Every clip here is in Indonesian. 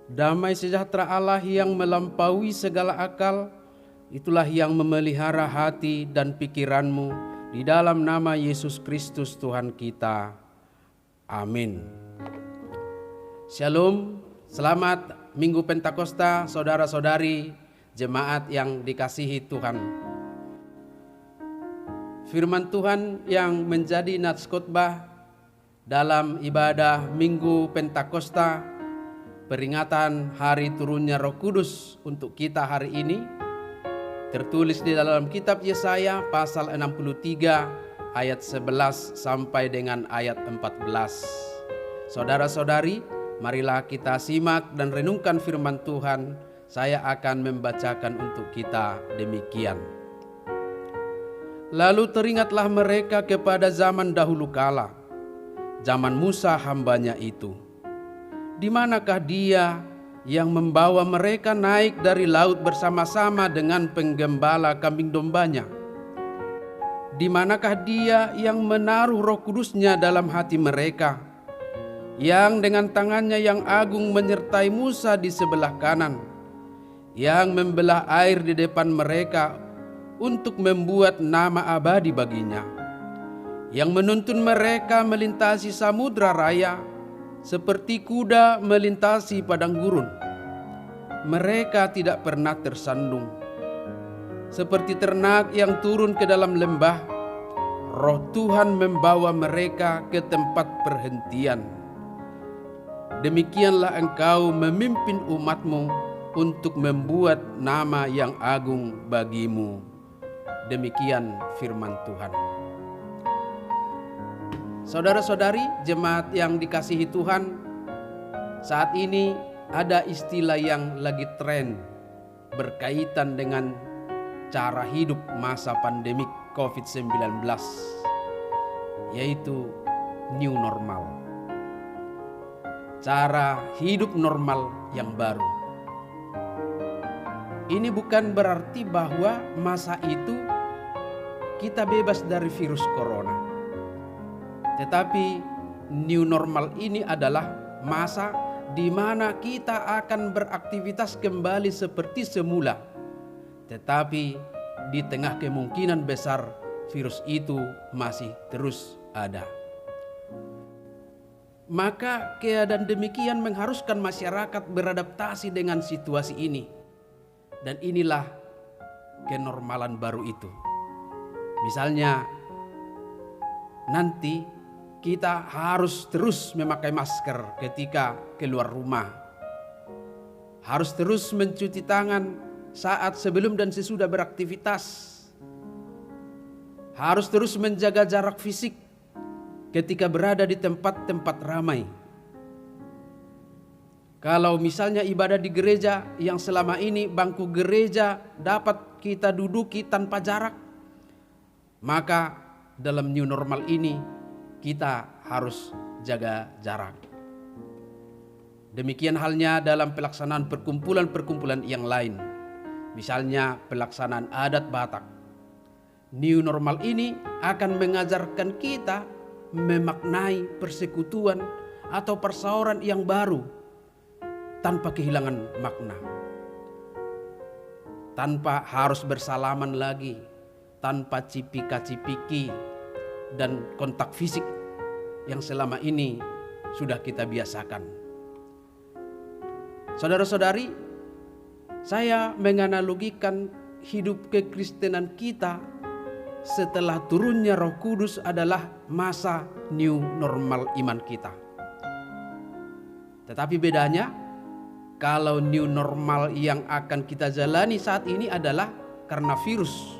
Damai sejahtera Allah yang melampaui segala akal, itulah yang memelihara hati dan pikiranmu di dalam nama Yesus Kristus Tuhan kita. Amin. Shalom, selamat Minggu Pentakosta saudara-saudari jemaat yang dikasihi Tuhan. Firman Tuhan yang menjadi nats khotbah dalam ibadah Minggu Pentakosta, peringatan hari turunnya Roh Kudus untuk kita hari ini, tertulis di dalam kitab Yesaya pasal 63 ayat 11 sampai dengan ayat 14. Saudara-saudari, marilah kita simak dan renungkan firman Tuhan. Saya akan membacakan untuk kita demikian. Lalu teringatlah mereka kepada zaman dahulu kala, zaman Musa hambanya itu. Di manakah dia yang membawa mereka naik dari laut bersama-sama dengan penggembala kambing dombanya? Di manakah dia yang menaruh Roh Kudusnya dalam hati mereka, yang dengan tangannya yang agung menyertai Musa di sebelah kanan, yang membelah air di depan mereka untuk membuat nama abadi baginya, yang menuntun mereka melintasi samudra raya, seperti kuda melintasi padang gurun. Mereka tidak pernah tersandung. Seperti ternak yang turun ke dalam lembah, Roh Tuhan membawa mereka ke tempat perhentian. Demikianlah engkau memimpin umatmu untuk membuat nama yang agung bagimu. Demikian firman Tuhan. Saudara-saudari jemaat yang dikasihi Tuhan, saat ini ada istilah yang lagi tren berkaitan dengan cara hidup masa pandemik COVID-19, yaitu new normal. Cara hidup normal yang baru. Ini bukan berarti bahwa masa itu kita bebas dari virus corona. Tetapi new normal ini adalah masa di mana kita akan beraktivitas kembali seperti semula. Tetapi di tengah kemungkinan besar virus itu masih terus ada. Maka keadaan demikian mengharuskan masyarakat beradaptasi dengan situasi ini. Dan inilah kenormalan baru itu. Misalnya nanti kita harus terus memakai masker ketika keluar rumah. Harus terus mencuci tangan saat sebelum dan sesudah beraktivitas. Harus terus menjaga jarak fisik ketika berada di tempat-tempat ramai. Kalau misalnya ibadah di gereja yang selama ini bangku gereja dapat kita duduki tanpa jarak, maka dalam new normal ini kita harus jaga jarak. Demikian halnya dalam pelaksanaan perkumpulan-perkumpulan yang lain. Misalnya pelaksanaan adat Batak. New normal ini akan mengajarkan kita memaknai persekutuan atau persauran yang baru tanpa kehilangan makna. Tanpa harus bersalaman lagi, tanpa cipika-cipiki dan kontak fisik yang selama ini sudah kita biasakan. Saudara-saudari, saya menganalogikan hidup kekristenan kita setelah turunnya Roh Kudus adalah masa new normal iman kita. Tetapi bedanya, kalau new normal yang akan kita jalani saat ini adalah karena virus,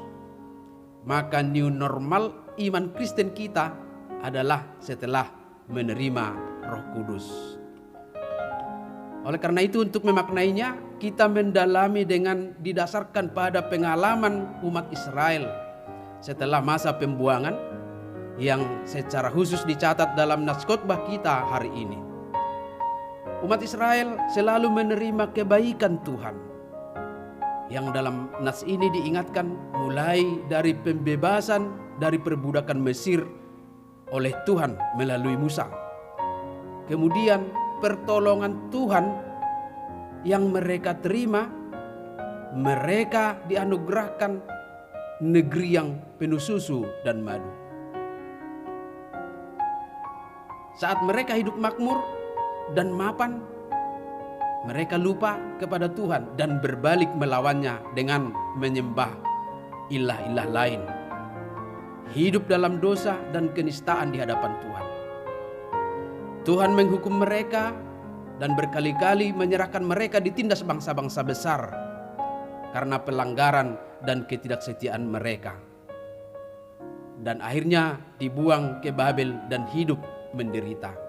maka new normal iman Kristen kita adalah setelah menerima Roh Kudus. Oleh karena itu, untuk memaknainya, kita mendalami dengan didasarkan pada pengalaman umat Israel setelah masa pembuangan yang secara khusus dicatat dalam nats khotbah kita hari ini. Umat Israel selalu menerima kebaikan Tuhan, yang dalam nats ini diingatkan mulai dari pembebasan dari perbudakan Mesir oleh Tuhan melalui Musa. Kemudian pertolongan Tuhan yang mereka terima, mereka dianugerahkan negeri yang penuh susu dan madu. Saat mereka hidup makmur dan mapan, mereka lupa kepada Tuhan dan berbalik melawannya dengan menyembah ilah-ilah lain. Hidup dalam dosa dan kenistaan di hadapan Tuhan. Tuhan menghukum mereka dan berkali-kali menyerahkan mereka ditindas bangsa-bangsa besar karena pelanggaran dan ketidaksetiaan mereka. Dan akhirnya dibuang ke Babel dan hidup menderita.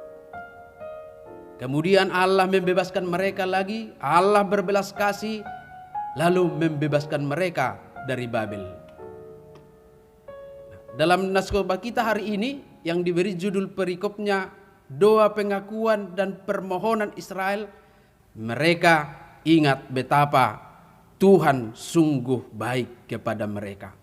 Kemudian Allah membebaskan mereka lagi. Allah berbelas kasih lalu membebaskan mereka dari Babel. Dalam naskah kita hari ini yang diberi judul perikopnya doa pengakuan dan permohonan Israel, mereka ingat betapa Tuhan sungguh baik kepada mereka.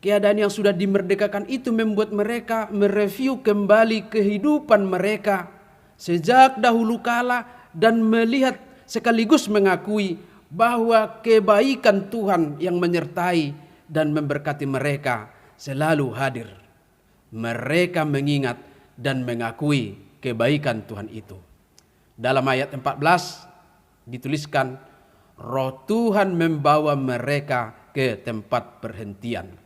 Keadaan yang sudah dimerdekakan itu membuat mereka mereview kembali kehidupan mereka sejak dahulu kala dan melihat sekaligus mengakui bahwa kebaikan Tuhan yang menyertai dan memberkati mereka selalu hadir. Mereka mengingat dan mengakui kebaikan Tuhan itu. Dalam ayat 14 dituliskan, Roh Tuhan membawa mereka ke tempat perhentian.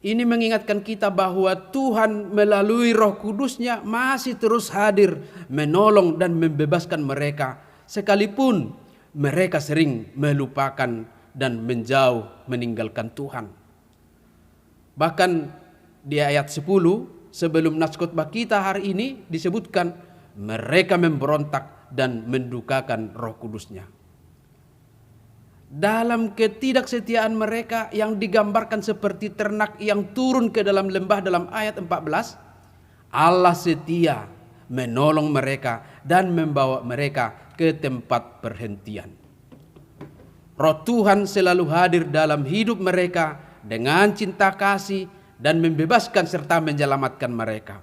Ini mengingatkan kita bahwa Tuhan melalui Roh Kudus-Nya masih terus hadir, menolong dan membebaskan mereka, sekalipun mereka sering melupakan dan menjauh meninggalkan Tuhan. Bahkan di ayat 10 sebelum naskotbah kita hari ini disebutkan mereka memberontak dan mendukakan Roh Kudus-Nya. Dalam ketidaksetiaan mereka yang digambarkan seperti ternak yang turun ke dalam lembah dalam ayat 14, Allah setia menolong mereka dan membawa mereka ke tempat perhentian. Roh Tuhan selalu hadir dalam hidup mereka dengan cinta kasih dan membebaskan serta menyelamatkan mereka.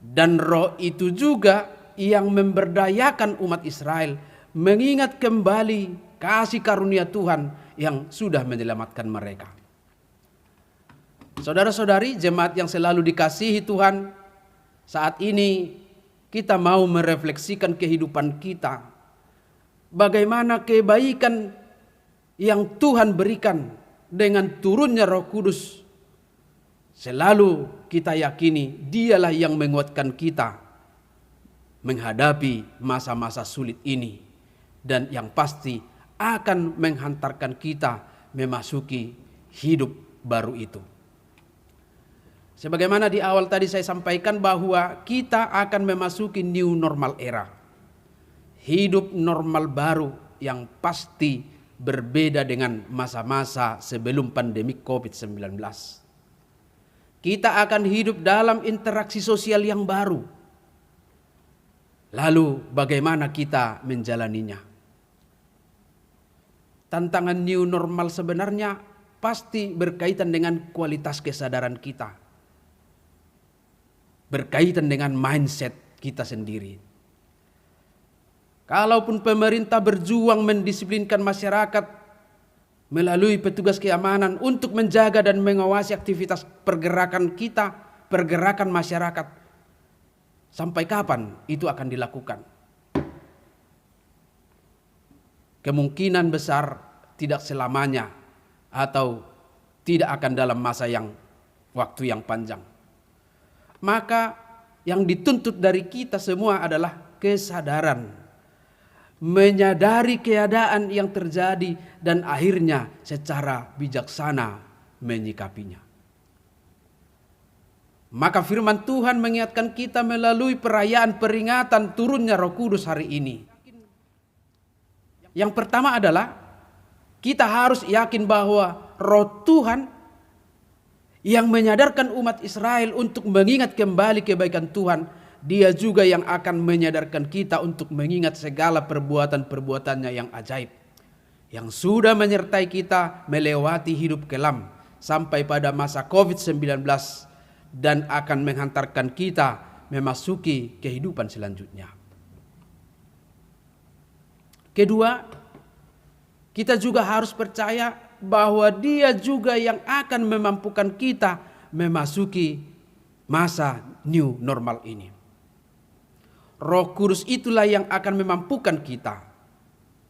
Dan roh itu juga yang memberdayakan umat Israel mengingat kembali kasih karunia Tuhan yang sudah menyelamatkan mereka. Saudara-saudari jemaat yang selalu dikasihi Tuhan, saat ini kita mau merefleksikan kehidupan kita. Bagaimana kebaikan yang Tuhan berikan dengan turunnya Roh Kudus. Selalu kita yakini Dialah yang menguatkan kita menghadapi masa-masa sulit ini. Dan yang pasti akan menghantarkan kita memasuki hidup baru itu. Sebagaimana di awal tadi saya sampaikan bahwa kita akan memasuki new normal era. Hidup normal baru yang pasti berbeda dengan masa-masa sebelum pandemi COVID-19. Kita akan hidup dalam interaksi sosial yang baru. Lalu bagaimana kita menjalaninya? Tantangan new normal sebenarnya pasti berkaitan dengan kualitas kesadaran kita. Berkaitan dengan mindset kita sendiri. Kalaupun pemerintah berjuang mendisiplinkan masyarakat melalui petugas keamanan untuk menjaga dan mengawasi aktivitas pergerakan kita, pergerakan masyarakat, sampai kapan itu akan dilakukan? Kemungkinan besar tidak selamanya atau tidak akan dalam masa yang waktu yang panjang. Maka yang dituntut dari kita semua adalah kesadaran, menyadari keadaan yang terjadi dan akhirnya secara bijaksana menyikapinya. Maka firman Tuhan mengingatkan kita melalui perayaan peringatan turunnya Roh Kudus hari ini. Yang pertama adalah kita harus yakin bahwa Roh Tuhan yang menyadarkan umat Israel untuk mengingat kembali kebaikan Tuhan, Dia juga yang akan menyadarkan kita untuk mengingat segala perbuatan-perbuatannya yang ajaib, yang sudah menyertai kita melewati hidup kelam sampai pada masa COVID-19 dan akan menghantarkan kita memasuki kehidupan selanjutnya. Kedua, kita juga harus percaya bahwa Dia juga yang akan memampukan kita memasuki masa new normal ini. Roh Kudus itulah yang akan memampukan kita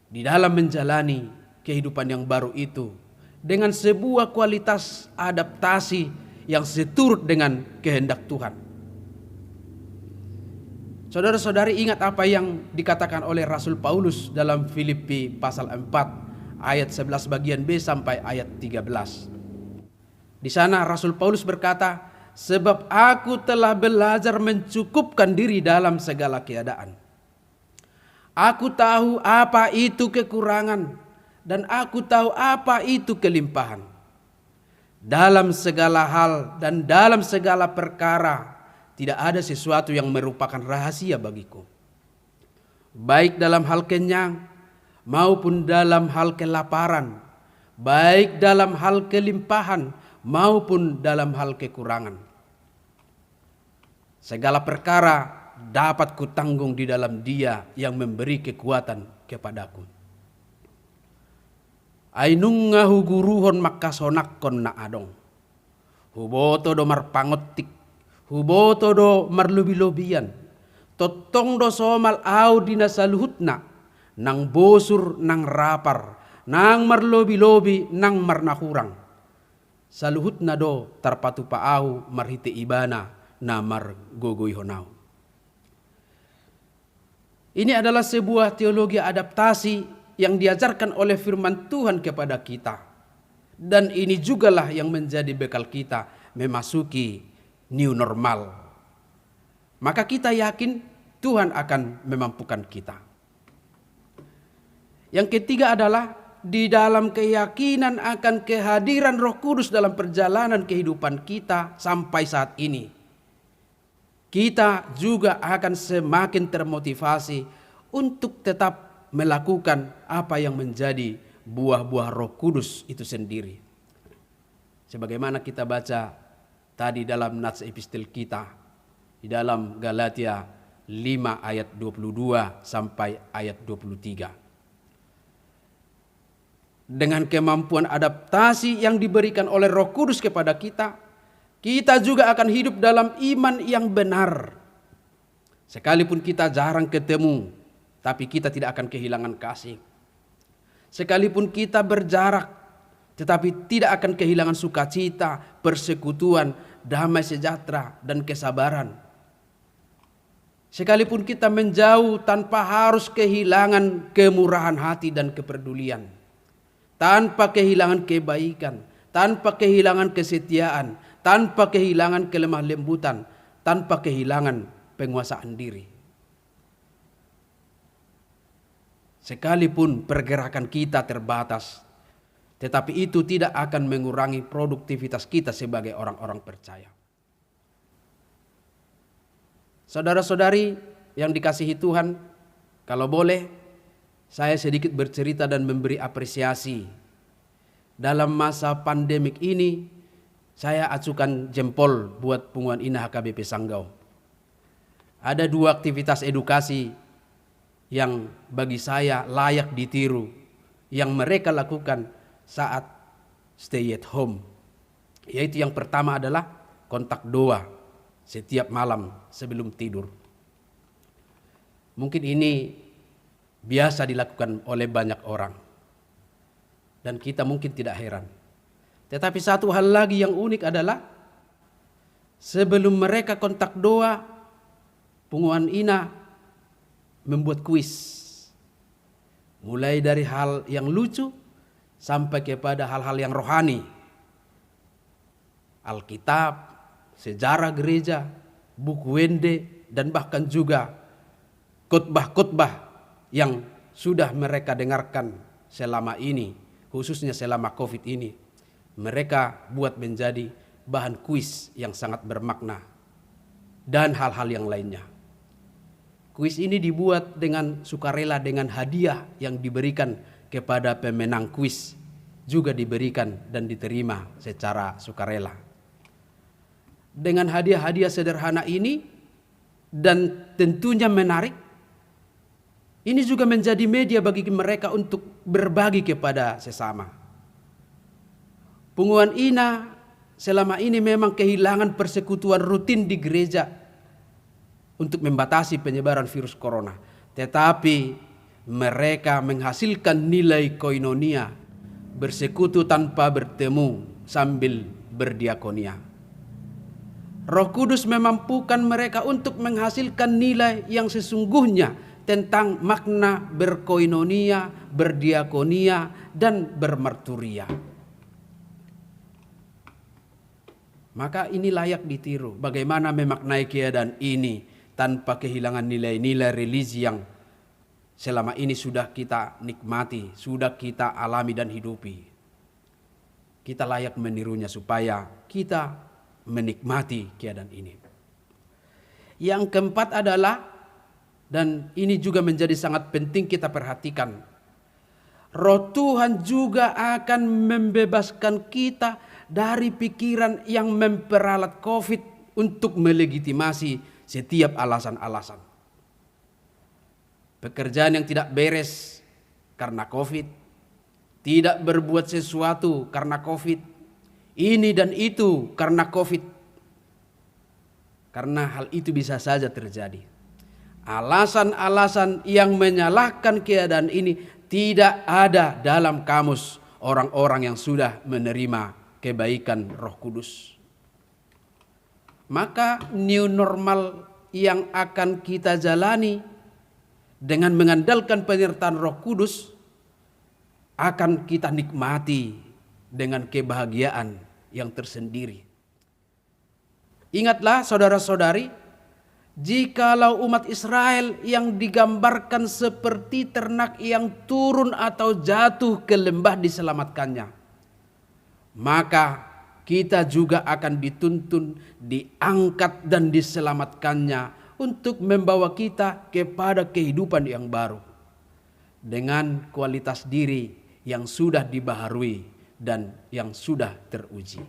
di dalam menjalani kehidupan yang baru itu dengan sebuah kualitas adaptasi yang seturut dengan kehendak Tuhan. Saudara-saudari, ingat apa yang dikatakan oleh Rasul Paulus dalam Filipi pasal 4 ayat 11 bagian B sampai ayat 13. Di sana Rasul Paulus berkata, "Sebab aku telah belajar mencukupkan diri dalam segala keadaan. Aku tahu apa itu kekurangan dan aku tahu apa itu kelimpahan. Dalam segala hal dan dalam segala perkara tidak ada sesuatu yang merupakan rahasia bagiku. Baik dalam hal kenyang maupun dalam hal kelaparan, baik dalam hal kelimpahan maupun dalam hal kekurangan. Segala perkara dapat kutanggung di dalam Dia yang memberi kekuatan kepadaku. Ainungahu guruhon makasonakkon na adong. Huboto do marpangotik, huboto do marlubi-lobian. Totong do somal au dinasaluhutna, nang bosur nang rapar, nang marlobi-lobi nang marnahurang. Saluhutna do tarpatu paau marhite ibana na margogoy honau. Ini adalah sebuah teologi adaptasi yang diajarkan oleh firman Tuhan kepada kita. Dan ini jugalah yang menjadi bekal kita memasuki new normal. Maka kita yakin Tuhan akan memampukan kita. Yang ketiga adalah di dalam keyakinan akan kehadiran Roh Kudus dalam perjalanan kehidupan kita sampai saat ini. Kita juga akan semakin termotivasi untuk tetap melakukan apa yang menjadi buah-buah Roh Kudus itu sendiri. Sebagaimana kita baca tadi dalam nats epistel kita di dalam Galatia 5 ayat 22 sampai ayat 23. Dengan kemampuan adaptasi yang diberikan oleh Roh Kudus kepada kita, kita juga akan hidup dalam iman yang benar. Sekalipun kita jarang ketemu, tapi kita tidak akan kehilangan kasih. Sekalipun kita berjarak, tetapi tidak akan kehilangan sukacita, persekutuan, damai sejahtera, dan kesabaran. Sekalipun kita menjauh tanpa harus kehilangan kemurahan hati dan kepedulian. Tanpa kehilangan kebaikan, tanpa kehilangan kesetiaan, tanpa kehilangan kelemah lembutan, tanpa kehilangan penguasaan diri. Sekalipun pergerakan kita terbatas, tetapi itu tidak akan mengurangi produktivitas kita sebagai orang-orang percaya. Saudara-saudari yang dikasihi Tuhan, kalau boleh saya sedikit bercerita dan memberi apresiasi. Dalam masa pandemik ini, saya acukan jempol buat Punguan Inah HKBP Sanggau. Ada 2 aktivitas edukasi yang bagi saya layak ditiru, yang mereka lakukan saat stay at home. Yaitu yang pertama adalah kontak doa setiap malam sebelum tidur. Mungkin ini biasa dilakukan oleh banyak orang. Dan kita mungkin tidak heran. Tetapi satu hal lagi yang unik adalah sebelum mereka kontak doa, Punguan Inah membuat kuis. Mulai dari hal yang lucu sampai kepada hal-hal yang rohani. Alkitab, sejarah gereja, buku Wende, dan bahkan juga khotbah-khotbah yang sudah mereka dengarkan selama ini, khususnya selama COVID ini. Mereka buat menjadi bahan kuis yang sangat bermakna dan hal-hal yang lainnya. Kuis ini dibuat dengan sukarela, dengan hadiah yang diberikan kepada pemenang kuis juga diberikan dan diterima secara sukarela. Dengan hadiah-hadiah sederhana ini, dan tentunya menarik. Ini juga menjadi media bagi mereka untuk berbagi kepada sesama. Punguan Ina selama ini memang kehilangan persekutuan rutin di gereja untuk membatasi penyebaran virus corona. Tetapi mereka menghasilkan nilai koinonia, bersekutu tanpa bertemu sambil berdiakonia. Roh Kudus memampukan mereka untuk menghasilkan nilai yang sesungguhnya tentang makna berkoinonia, berdiakonia, dan bermarturia. Maka ini layak ditiru. Bagaimana memaknai keadaan ini tanpa kehilangan nilai-nilai religi yang selama ini sudah kita nikmati, sudah kita alami dan hidupi. Kita layak menirunya supaya kita menikmati keadaan ini. Yang keempat adalah, dan ini juga menjadi sangat penting kita perhatikan, Roh Tuhan juga akan membebaskan kita dari pikiran yang memperalat COVID untuk melegitimasi setiap alasan-alasan. Pekerjaan yang tidak beres karena COVID, tidak berbuat sesuatu karena COVID, ini dan itu karena COVID. Karena hal itu bisa saja terjadi. Alasan-alasan yang menyalahkan keadaan ini tidak ada dalam kamus orang-orang yang sudah menerima kebaikan Roh Kudus. Maka new normal yang akan kita jalani dengan mengandalkan penyertaan Roh Kudus akan kita nikmati dengan kebahagiaan yang tersendiri. Ingatlah saudara-saudari, jikalau umat Israel yang digambarkan seperti ternak yang turun atau jatuh ke lembah diselamatkannya, maka kita juga akan dituntun, diangkat dan diselamatkannya untuk membawa kita kepada kehidupan yang baru dengan kualitas diri yang sudah dibaharui dan yang sudah teruji.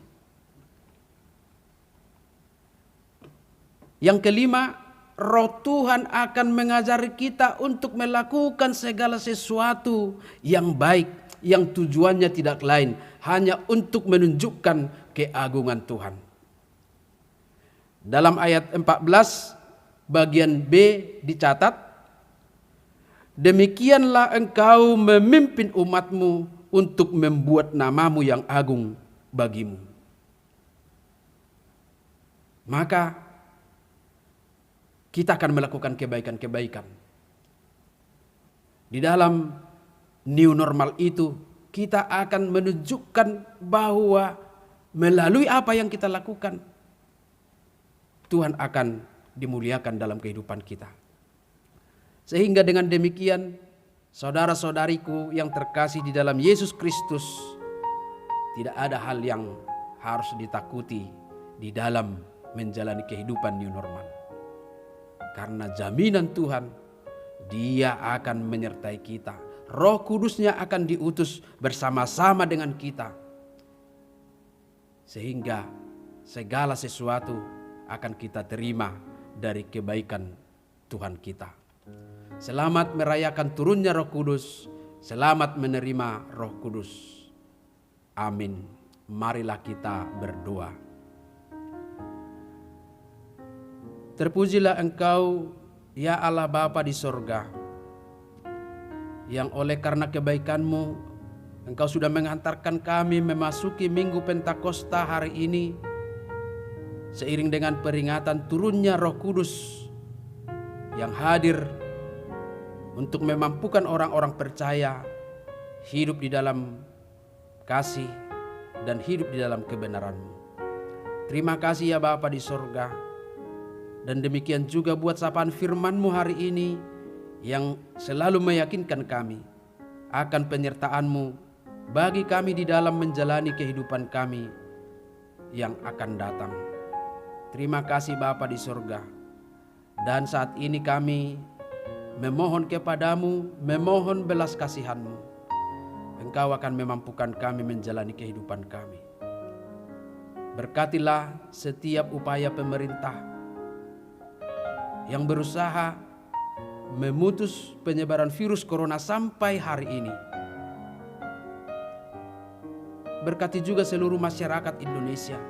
Yang kelima, Roh Tuhan akan mengajari kita untuk melakukan segala sesuatu yang baik, yang tujuannya tidak lain hanya untuk menunjukkan keagungan Tuhan. Dalam ayat 14 bagian B dicatat, demikianlah engkau memimpin umatmu untuk membuat namamu yang agung bagimu. Maka kita akan melakukan kebaikan-kebaikan. Di dalam new normal itu kita akan menunjukkan bahwa melalui apa yang kita lakukan, Tuhan akan dimuliakan dalam kehidupan kita. Sehingga dengan demikian, saudara-saudariku yang terkasih di dalam Yesus Kristus, tidak ada hal yang harus ditakuti di dalam menjalani kehidupan new normal. Karena jaminan Tuhan, Dia akan menyertai kita. Roh Kudusnya akan diutus bersama-sama dengan kita. Sehingga segala sesuatu akan kita terima dari kebaikan Tuhan kita. Selamat merayakan turunnya Roh Kudus. Selamat menerima Roh Kudus. Amin. Marilah kita berdoa. Terpujilah Engkau, ya Allah Bapa di sorga, yang oleh karena kebaikan-Mu, Engkau sudah mengantarkan kami memasuki Minggu Pentakosta hari ini, seiring dengan peringatan turunnya Roh Kudus yang hadir untuk memampukan orang-orang percaya hidup di dalam kasih dan hidup di dalam kebenaran-Mu. Terima kasih ya Bapa di sorga. Dan demikian juga buat sapaan firman-Mu hari ini yang selalu meyakinkan kami akan penyertaan-Mu bagi kami di dalam menjalani kehidupan kami yang akan datang. Terima kasih Bapa di surga. Dan saat ini kami memohon kepadamu, memohon belas kasihan-Mu. Engkau akan memampukan kami menjalani kehidupan kami. Berkatilah setiap upaya pemerintah yang berusaha memutus penyebaran virus corona sampai hari ini. Berkati juga seluruh masyarakat Indonesia,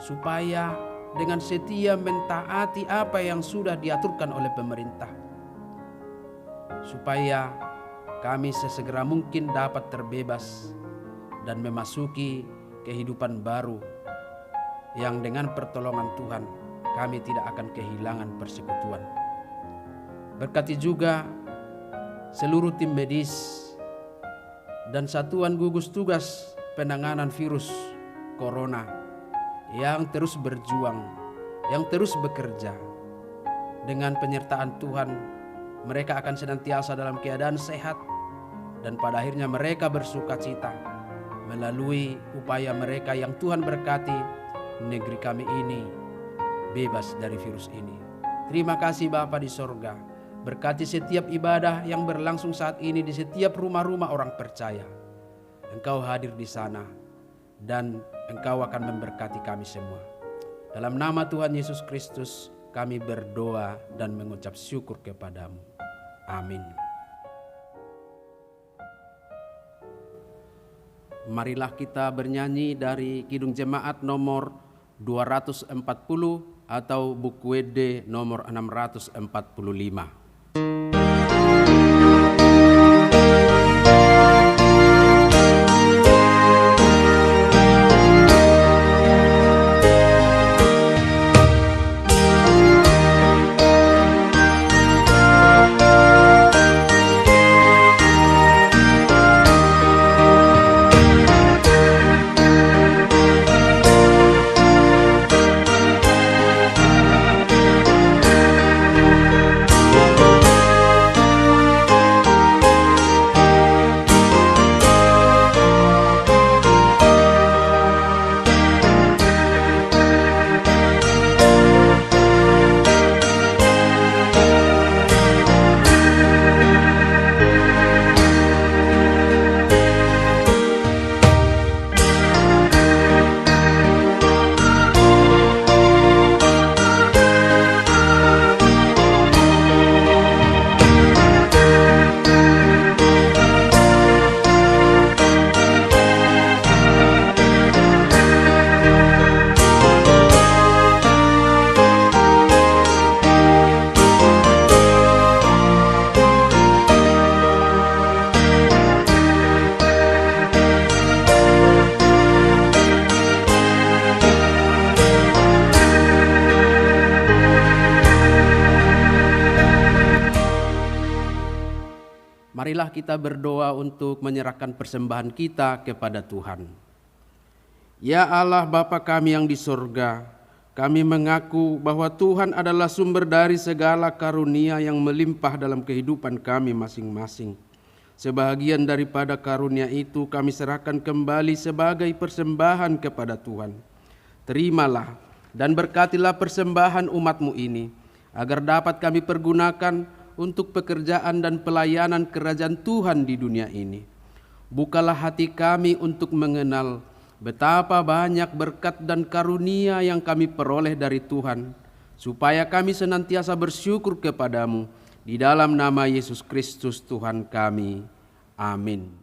supaya dengan setia mentaati apa yang sudah diaturkan oleh pemerintah, supaya kami sesegera mungkin dapat terbebas dan memasuki kehidupan baru yang dengan pertolongan Tuhan kami tidak akan kehilangan persekutuan. Berkati juga seluruh tim medis dan satuan gugus tugas penanganan virus corona yang terus berjuang, yang terus bekerja. Dengan penyertaan Tuhan, mereka akan senantiasa dalam keadaan sehat, dan pada akhirnya mereka bersukacita melalui upaya mereka yang Tuhan berkati negeri kami ini bebas dari virus ini. Terima kasih Bapa di sorga, berkati setiap ibadah yang berlangsung saat ini di setiap rumah-rumah orang percaya. Engkau hadir di sana dan Engkau akan memberkati kami semua. Dalam nama Tuhan Yesus Kristus kami berdoa dan mengucap syukur kepadamu. Amin. Marilah kita bernyanyi dari Kidung Jemaat nomor 240 atau buku WD nomor 645. Marilah kita berdoa untuk menyerahkan persembahan kita kepada Tuhan. Ya Allah Bapa kami yang di sorga, kami mengaku bahwa Tuhan adalah sumber dari segala karunia yang melimpah dalam kehidupan kami masing-masing. Sebahagian daripada karunia itu kami serahkan kembali sebagai persembahan kepada Tuhan. Terimalah dan berkatilah persembahan umat-Mu ini, agar dapat kami pergunakan untuk pekerjaan dan pelayanan kerajaan Tuhan di dunia ini. Bukalah hati kami untuk mengenal betapa banyak berkat dan karunia yang kami peroleh dari Tuhan, supaya kami senantiasa bersyukur kepadamu. Di dalam nama Yesus Kristus Tuhan kami. Amin.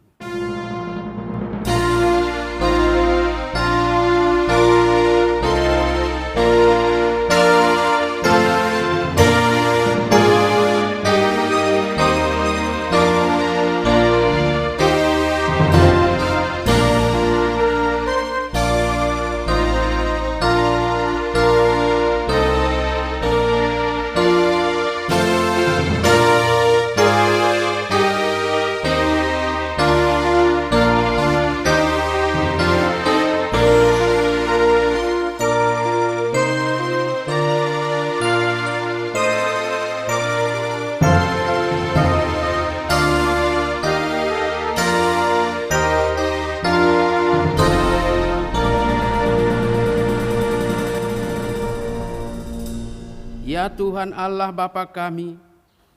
Ya Tuhan Allah Bapa kami,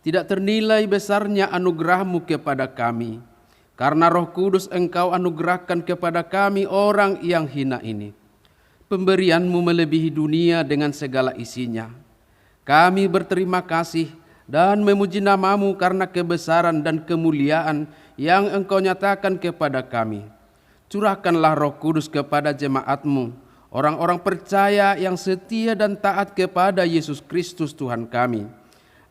tidak ternilai besarnya anugerah-Mu kepada kami, karena Roh Kudus Engkau anugerahkan kepada kami orang yang hina ini. Pemberian-Mu melebihi dunia dengan segala isinya. Kami berterima kasih dan memuji nama-Mu karena kebesaran dan kemuliaan yang Engkau nyatakan kepada kami. Curahkanlah Roh Kudus kepada jemaat-Mu, orang-orang percaya yang setia dan taat kepada Yesus Kristus Tuhan kami,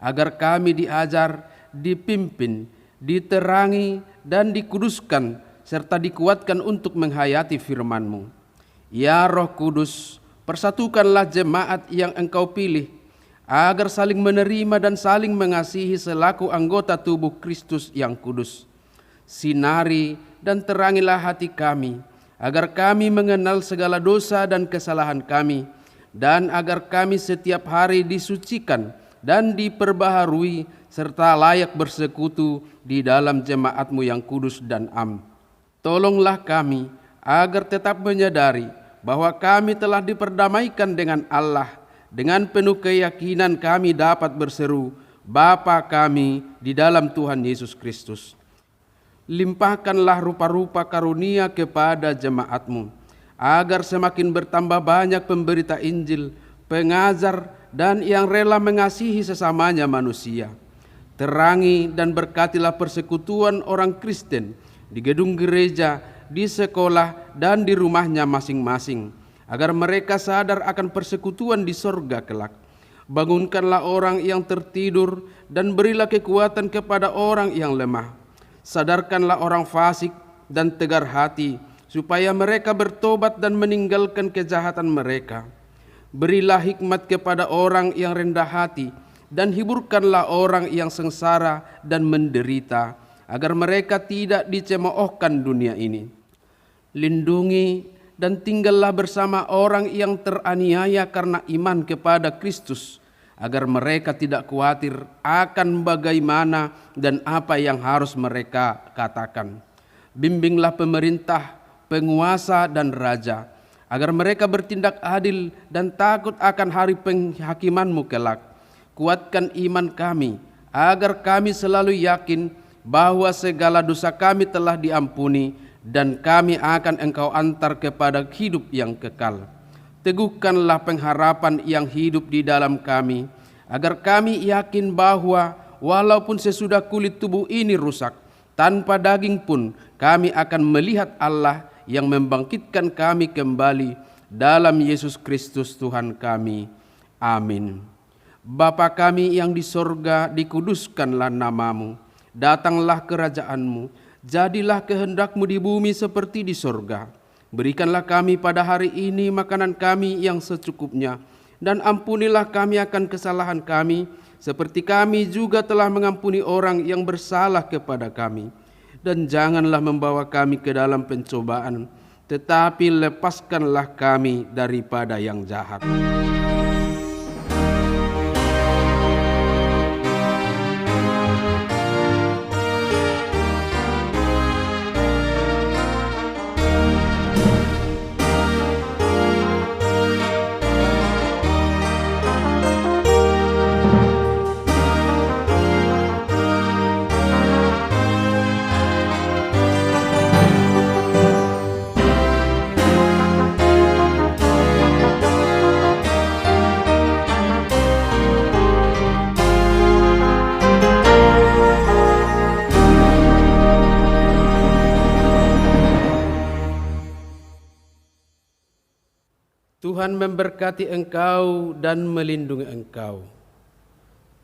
agar kami diajar, dipimpin, diterangi, dan dikuduskan, serta dikuatkan untuk menghayati firman-Mu. Ya Roh Kudus, persatukanlah jemaat yang Engkau pilih, agar saling menerima dan saling mengasihi selaku anggota tubuh Kristus yang kudus. Sinari dan terangilah hati kami, agar kami mengenal segala dosa dan kesalahan kami, dan agar kami setiap hari disucikan dan diperbaharui, serta layak bersekutu di dalam jemaat-Mu yang kudus dan am. Tolonglah kami agar tetap menyadari bahwa kami telah diperdamaikan dengan Allah. Dengan penuh keyakinan kami dapat berseru, Bapa kami di dalam Tuhan Yesus Kristus. Limpahkanlah rupa-rupa karunia kepada jemaat-Mu, agar semakin bertambah banyak pemberita Injil, pengajar, dan yang rela mengasihi sesamanya manusia. Terangi dan berkatilah persekutuan orang Kristen di gedung gereja, di sekolah, dan di rumahnya masing-masing, agar mereka sadar akan persekutuan di sorga kelak. Bangunkanlah orang yang tertidur dan berilah kekuatan kepada orang yang lemah. Sadarkanlah orang fasik dan tegar hati, supaya mereka bertobat dan meninggalkan kejahatan mereka. Berilah hikmat kepada orang yang rendah hati, dan hiburkanlah orang yang sengsara dan menderita, agar mereka tidak dicemoohkan dunia ini. Lindungi dan tinggallah bersama orang yang teraniaya karena iman kepada Kristus, agar mereka tidak khawatir akan bagaimana dan apa yang harus mereka katakan. Bimbinglah pemerintah, penguasa, dan raja, agar mereka bertindak adil dan takut akan hari penghakiman-Mu kelak. Kuatkan iman kami, agar kami selalu yakin bahwa segala dosa kami telah diampuni, dan kami akan Engkau antar kepada hidup yang kekal. Teguhkanlah pengharapan yang hidup di dalam kami, agar kami yakin bahwa walaupun sesudah kulit tubuh ini rusak, tanpa daging pun kami akan melihat Allah yang membangkitkan kami kembali dalam Yesus Kristus Tuhan kami. Amin. Bapa kami yang di sorga, dikuduskanlah nama-Mu. Datanglah kerajaan-Mu. Jadilah kehendak-Mu di bumi seperti di sorga. Berikanlah kami pada hari ini makanan kami yang secukupnya, dan ampunilah kami akan kesalahan kami, seperti kami juga telah mengampuni orang yang bersalah kepada kami. Dan janganlah membawa kami ke dalam pencobaan, tetapi lepaskanlah kami daripada yang jahat. Tuhan memberkati engkau dan melindungi engkau.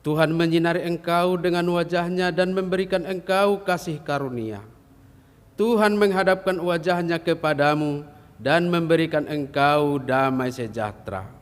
Tuhan menyinari engkau dengan wajah-Nya dan memberikan engkau kasih karunia. Tuhan menghadapkan wajah-Nya kepadamu dan memberikan engkau damai sejahtera.